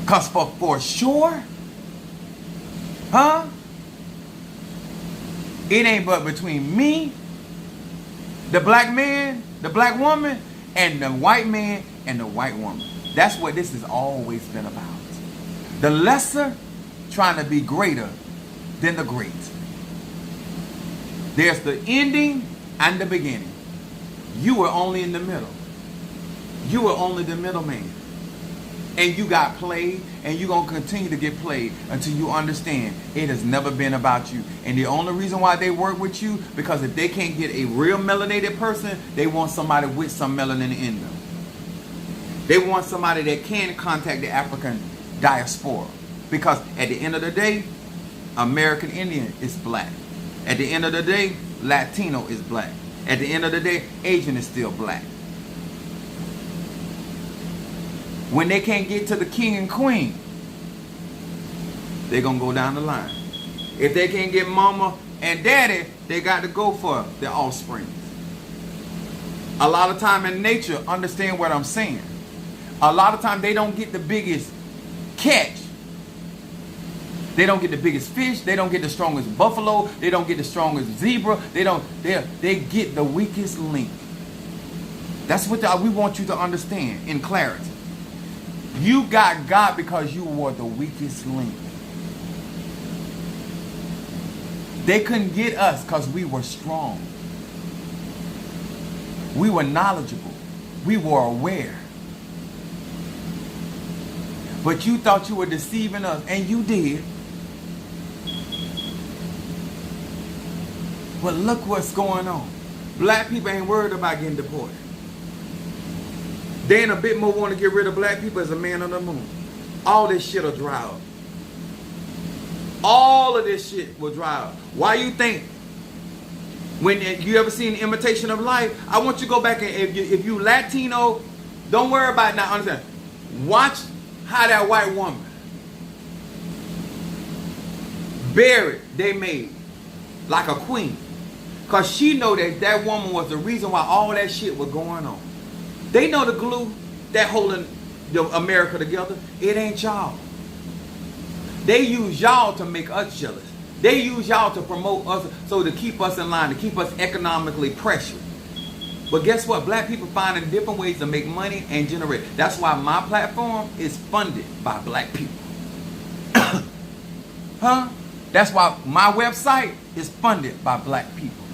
Because for sure, huh? It ain't but between me, the black man, the black woman, and the white man and the white woman. That's what this has always been about. The lesser trying to be greater than the great. There's the ending and the beginning. You were only in the middle. You were only the middleman. And you got played, and you're going to continue to get played until you understand it has never been about you. And the only reason why they work with you, because if they can't get a real melanated person, they want somebody with some melanin in them. They want somebody that can contact the African diaspora. Because at the end of the day, American Indian is black. At the end of the day, Latino is black. At the end of the day, Asian is still black. When they can't get to the king and queen, they're going to go down the line. If they can't get mama and daddy, they got to go for their offspring. A lot of time in nature, understand what I'm saying. A lot of time they don't get the biggest catch. They don't get the biggest fish. They don't get the strongest buffalo. They don't get the strongest zebra. They get the weakest link. That's what we want you to understand in clarity. You got God because you were the weakest link. They couldn't get us because we were strong. We were knowledgeable. We were aware. But you thought you were deceiving us, and you did. But look what's going on. Black people ain't worried about getting deported. They ain't a bit more want to get rid of black people as a man on the moon. All this shit will dry up. All of this shit will dry up. Why you think when you ever seen Imitation of Life? I want you to go back and if you Latino, don't worry about it now. Understand? Watch how that white woman buried they made like a queen. Because she know that woman was the reason why all that shit was going on. They know the glue that holding America together. It ain't y'all. They use y'all to make us jealous. They use y'all to promote us, so to keep us in line, to keep us economically pressured. But guess what? Black people finding different ways to make money and generate. That's why my platform is funded by black people. Huh? That's why my website is funded by black people.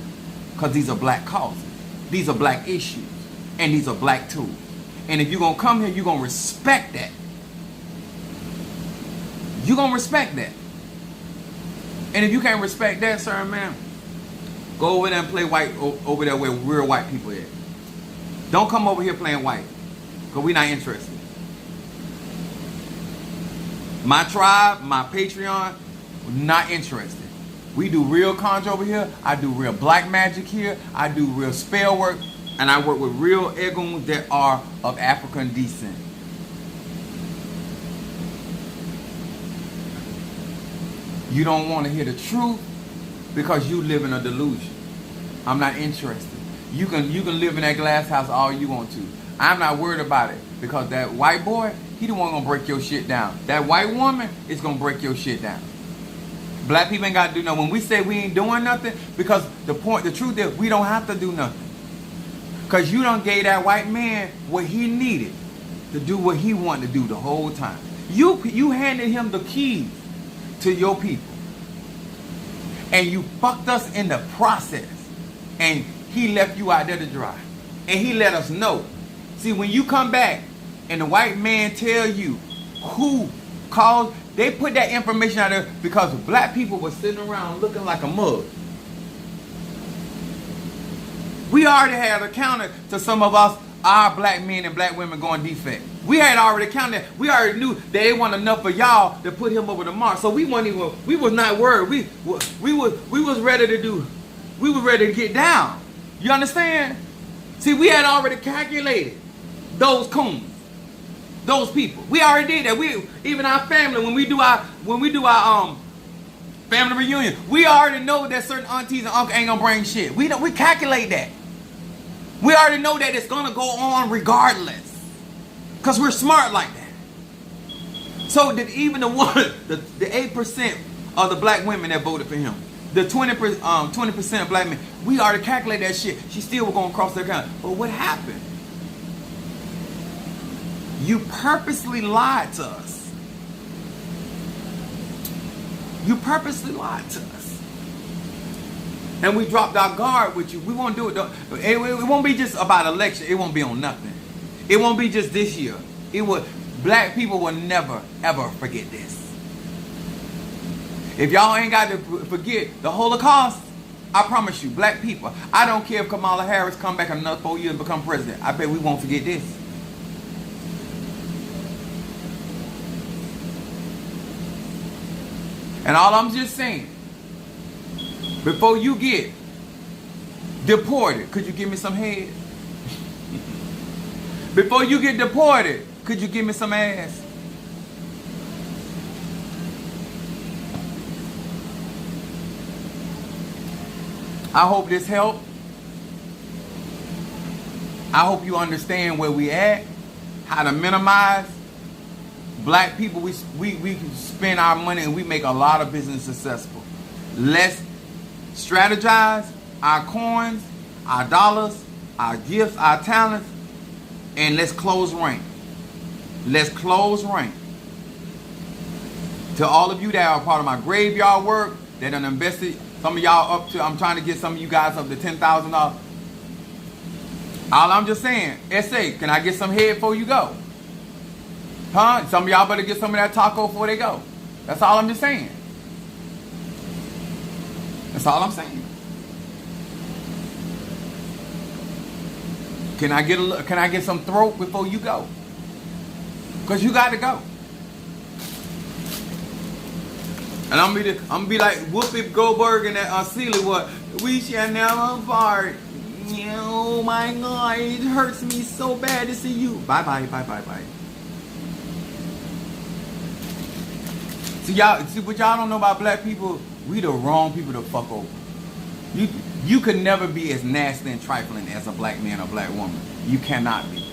Because these are black causes. These are black issues. And these are black tools. And if you're going to come here, you're going to respect that. You're going to respect that. And if you can't respect that, sir, man, go over there and play white over there where real white people are. Don't come over here playing white. Because we're not interested. My tribe, my Patreon, not interested. We do real conjure over here. I do real black magic here. I do real spell work. And I work with real eguns that are of African descent. You don't want to hear the truth because you live in a delusion. I'm not interested. You can live in that glass house all you want to. I'm not worried about it because that white boy, he the one gonna break your shit down. That white woman is gonna break your shit down. Black people ain't got to do nothing. When we say we ain't doing nothing, because the truth is we don't have to do nothing. Because you done gave that white man what he needed to do what he wanted to do the whole time. You handed him the keys to your people. And you fucked us in the process. And he left you out there to dry. And he let us know. See, when you come back and the white man tell you who caused, they put that information out there because black people were sitting around looking like a mug. We already had accounted to some of us, our black men and black women going defect. We had already counted. We already knew that they wasn't enough for y'all to put him over the mark. So we wasn't even. We was not worried. We was ready to do. We was ready to get down. You understand? See, we had already calculated those coons, those people. We already did that. We even our family when we do our family reunion, we already know that certain aunties and uncles ain't gonna bring shit. We calculate that. We already know that it's gonna go on regardless. Because we're smart like that. So that even the 8% of the black women that voted for him, the 20% of black men, we already calculated that shit. She still was going to cross their account. But what happened? You purposely lied to us. You purposely lied to us. And we dropped our guard with you. We won't do it. It won't be just about election. It won't be on nothing. It won't be just this year. Black people will never, ever forget this. If y'all ain't got to forget the Holocaust, I promise you, black people, I don't care if Kamala Harris come back another 4 years and become president. I bet we won't forget this. And all I'm just saying, before you get deported, could you give me some head? Before you get deported, could you give me some ass? I hope this helped. I hope you understand where we at, how to minimize. Black people, we spend our money and we make a lot of business successful. Let's strategize our coins, our dollars, our gifts, our talents, and let's close rank. Let's close rank. To all of you that are part of my graveyard work, that done invested, some of y'all up to, I'm trying to get some of you guys up to $10,000. All I'm just saying, SA, can I get some head before you go? Huh? Some of y'all better get some of that taco before they go. That's all I'm just saying. That's all I'm saying. Can I get some throat before you go? Because you got to go. And I'm gonna be like Whoopi Goldberg and that Celia, what? We shall never part. Oh my God, it hurts me so bad to see you. Bye bye, bye bye, bye. See what y'all don't know about black people? We the wrong people to fuck over. You could never be as nasty and trifling as a black man or black woman. You cannot be.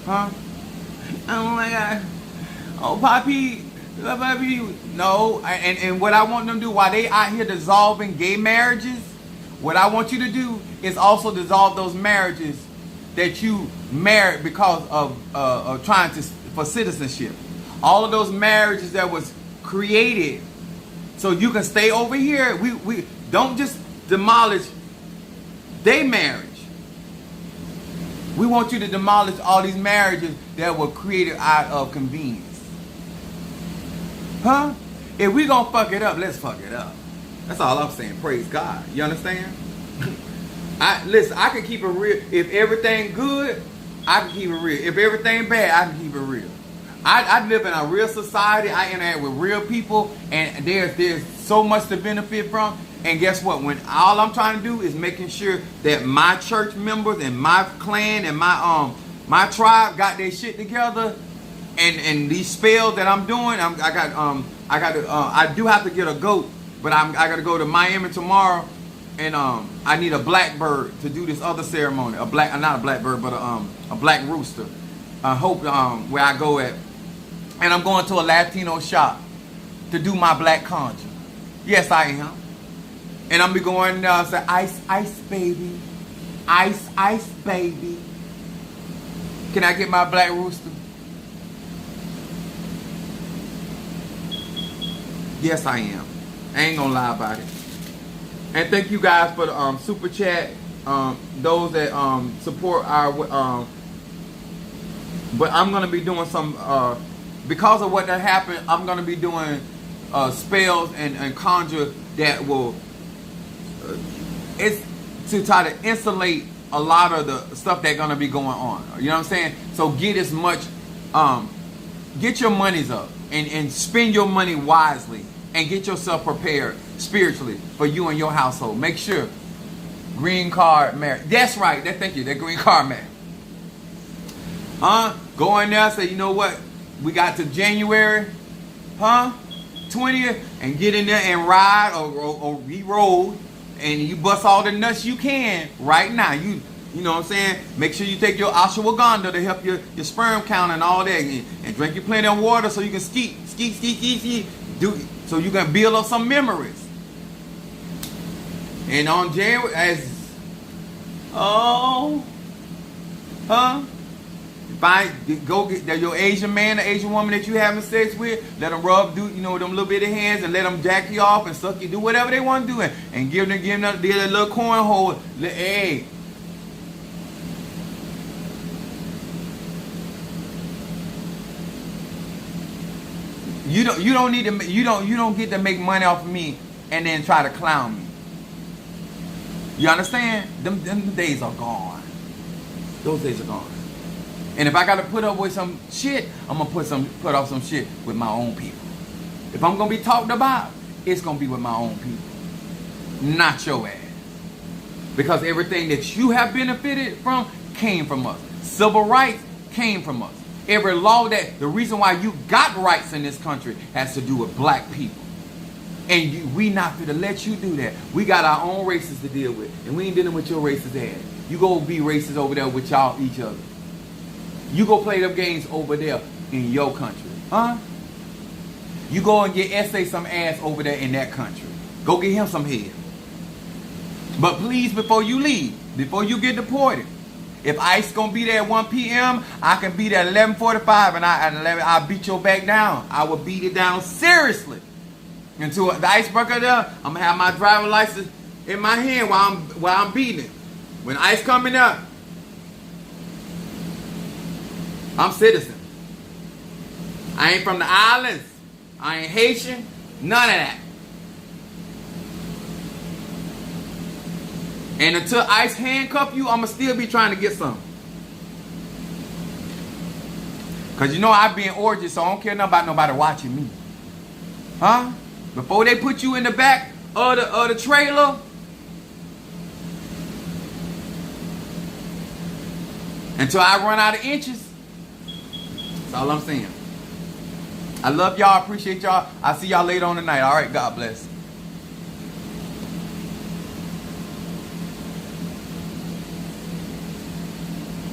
Huh? Oh my God. Oh, Poppy. Poppy. No. And what I want them to do while they out here dissolving gay marriages, what I want you to do is also dissolve those marriages that you married because of trying to for citizenship. All of those marriages that was created so you can stay over here. We don't just demolish their marriage. We want you to demolish all these marriages that were created out of convenience. Huh? If we gonna fuck it up, let's fuck it up. That's all I'm saying. Praise God. You understand? Listen, I can keep it real. If everything good, I can keep it real. If everything bad, I can keep it real. I live in a real society. I interact with real people, and there's so much to benefit from. And guess what? When all I'm trying to do is making sure that my church members and my clan and my tribe got their shit together, and these spells that I'm doing, I do have to get a goat, but I got to go to Miami tomorrow, and I need a blackbird to do this other ceremony. Not a blackbird, but a black rooster. I hope where I go at. And I'm going to a Latino shop to do my black conjure. Yes, I am. And I'm be going there say, ice, ice, baby. Ice, ice, baby. Can I get my black rooster? Yes, I am. I ain't gonna lie about it. And thank you guys for the super chat. Those that support our but I'm gonna be doing some because of what that happened. I'm gonna be doing spells and conjure that will it's to try to insulate a lot of the stuff that's gonna be going on. You know what I'm saying? So get as much get your monies up and spend your money wisely and get yourself prepared spiritually for you and your household. Make sure green card marriage. That's right. Thank you. That green card marriage. Go in there, say, you know what? We got to January, 20th, and get in there and ride or re-roll, and you bust all the nuts you can right now. You know what I'm saying? Make sure you take your ashwagandha to help your sperm count and all that, and drink you plenty of water so you can ski, so you can build up some memories. And on January, go get your Asian man or Asian woman that you having sex with, let them rub, them little bitty hands, and let them jack you off and suck you, do whatever they want to do, and give them that little cornhole. Hey, you don't need to, you don't get to make money off of me and then try to clown me. You understand? Them days are gone. Those days are gone. And if I got to put up with some shit, I'm going to put off some shit with my own people. If I'm going to be talked about, it's going to be with my own people. Not your ass. Because everything that you have benefited from came from us. Civil rights came from us. Every law the reason why you got rights in this country has to do with black people. And we not going to let you do that. We got our own races to deal with. And we ain't dealing with your racist ass. You go be racist over there with each other. You go play them games over there in your country. You go and get S.A. some ass over there in that country. Go get him some head. But please, before you leave, before you get deported, if ICE gonna be there at 1 p.m., I can be there at 11:45, and I'll beat your back down. I will beat it down seriously. Until the icebreaker there, I'm gonna have my driver's license in my hand while I'm beating it. When ICE coming up, I'm citizen. I ain't from the islands. I ain't Haitian. None of that. And until ICE handcuff you, I'ma still be trying to get some. Cause I be in orgies, so I don't care nothing about nobody watching me. Before they put you in the back of the trailer, until I run out of inches. That's all I'm saying. I love y'all. Appreciate y'all. I'll see y'all later on tonight. All right. God bless.